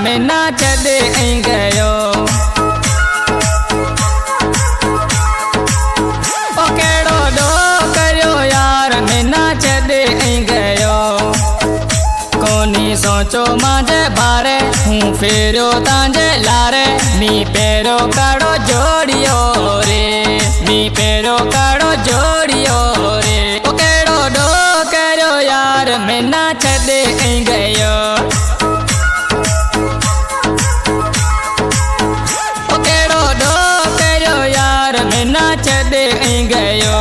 मैना छदे ऐं गयो ओ केड़ो डो करियो यार मैना छदे ऐं गयो कोनी सोचो मांजे बारे हूँ फेरियो तांजे लारे मी पेरो काड़ो जोड़ियो रे मी पेरो काड़ो जोड़ियो रे ओ केड़ो डो करियो यार मैना छदे ऐं गयो छदे ऐं गयो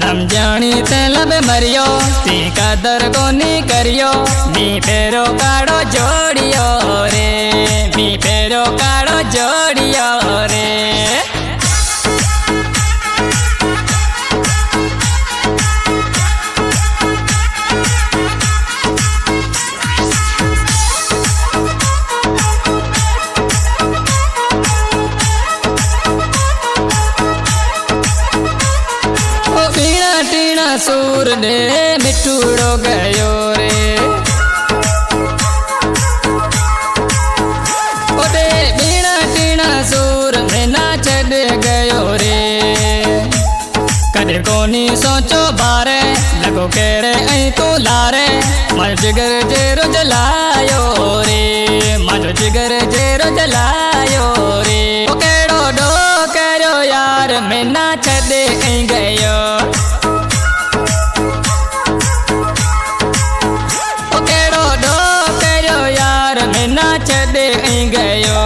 रमजानी ते लब मरियो ती कदर कोनी करियो मी फेरो काड़ो जोड़ियो रे मी फेरो काड़ो जोड़ियो रे सूर ने मिठूड़ो गयो रे ओडे बीणा टीणा सूर में ना छड़ गयो रे कदे कोनी सोचो बारे लगो केरे ऐं तू लारे मन जिगर जेरो जलायो रे मन जिगर जेरो जलायो रे ओ केड़ो डो करियो यार में ना छड़े ऐं गयो छदे ऐं गयो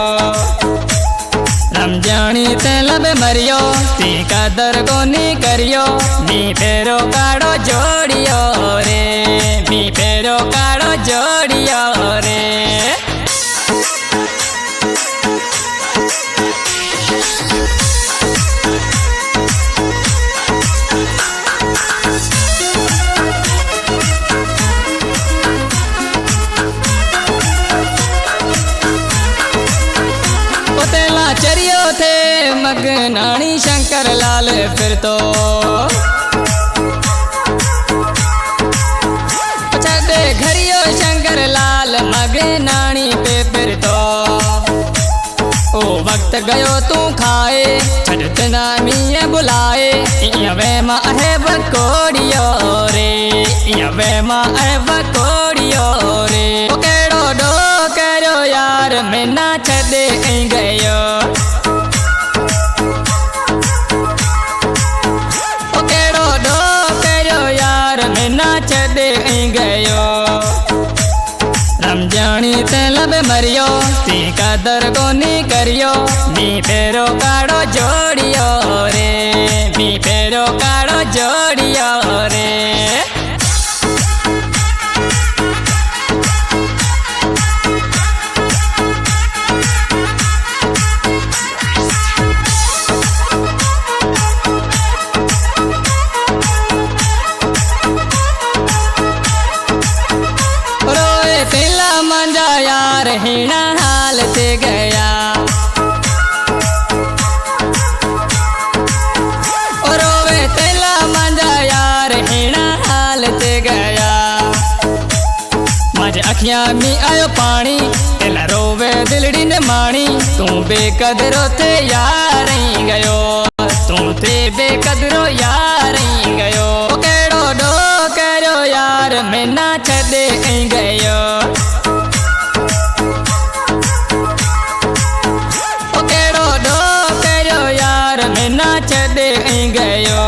रमजानी ते लब मरियो ती कदर कोनी करियो मी फेरो काड़ो जोड़ियो रे मी फेरो काड़ो जोड़ियो रे चरियो थे मगनानी शंकर लाल फिर तो छदे घरियो शंकर लाल मगनानी पे फिर तो ओ वक्त गयो तू खाए छड़ नामी बुलाए इया वे मां है बकोड़ियो रे इया वे मां है बकोड़ियो रे ओ केड़ो डो करियो यार मैना छदे ऐं गयो ओ केड़ो डो करियो यार मैना छदे ऐं गयो रमजानी ते लब मरियो ती कदर कोनी करियो मी फेरो काड़ो जोड़ियो रे मी फेरो काड़ो जोड़ियो रे यार हीना हाल ते गया रोवे तेला मंजा यार हीना हाल ते गया मज अखियां में आयो पानी तेला रोवे दिलड़ी ने मानी तू बेकदरो थे यार गयो तू ते बेकदरो यार गयो केड़ो डो करियो यार मैना छदे ऐं गयो छदे ऐं गयो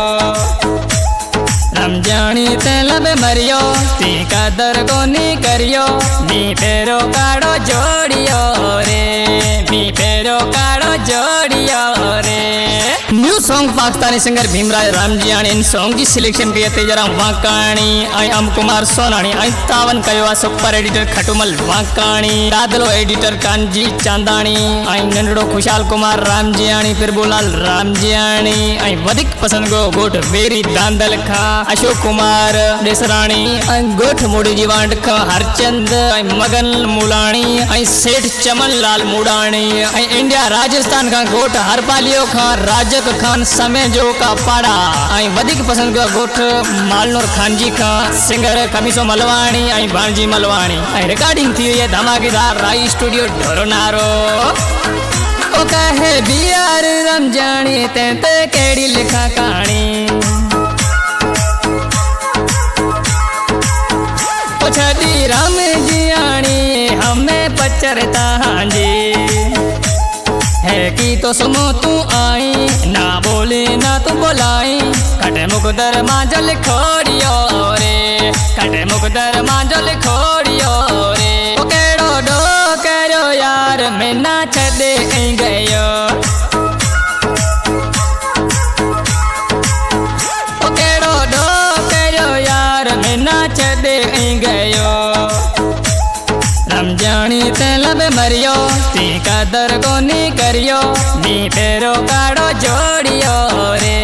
रमजानी ते लब मरियो ती कदर कोनी करियो मी फेरो काड़ो जोड़ियो रे मी फेरो काड़ो जोड़ियो रे new song Pakistani singer Bhimraj Ramjiyani इन सॉन्ग की सिलेक्शन कई ते जरा वाकाणी अम कुमार सोनाणी तावन कयो सुपर एडिटर खटुमल वाकाणी दादलो एडिटर कांजी चांदाणी नंढड़ो खुशहाल कुमार रामजियाणी प्रभुलाल रामजियाणी वधिक पसंद गो गोठ बेरी दांदल खा अशोक कुमार देसराणी गोठ मोड़ी जीवांड खा हरचंद मगन मुलाणी सेठ चमन लाल मुडाणी इंडिया राजस्थान का गोठ हरपालियो खा राजक खान समय जो का पाड़ा वधिक पसंद का गोठ मालनोर खानजी का सिंगर कमीसो मलवाणी भांजी मलवाणी रिकॉर्डिंग थी ये धमाकेदार राई स्टूडियो ढोरनारो ओ कहे बियार रमजानी ते केड़ी लिखा कहानी ओ छदी राम जियाणी हमें पचरता हांजी है कि तो सुनो तू आई ना बोले ना तू बोलाई कटे मुकदर मांजल खोड़ियो रे कटे मुकदर मांजल खोड़ियो रे ओ केड़ो डो करो यार मैं ना छदे गयो ओ केड़ो डो करो यार मैं ना छदे गयो रमजानी ते लब मरियो ती कदर कोनी करियो नी तेरो काड़ो जोड़ियो रे।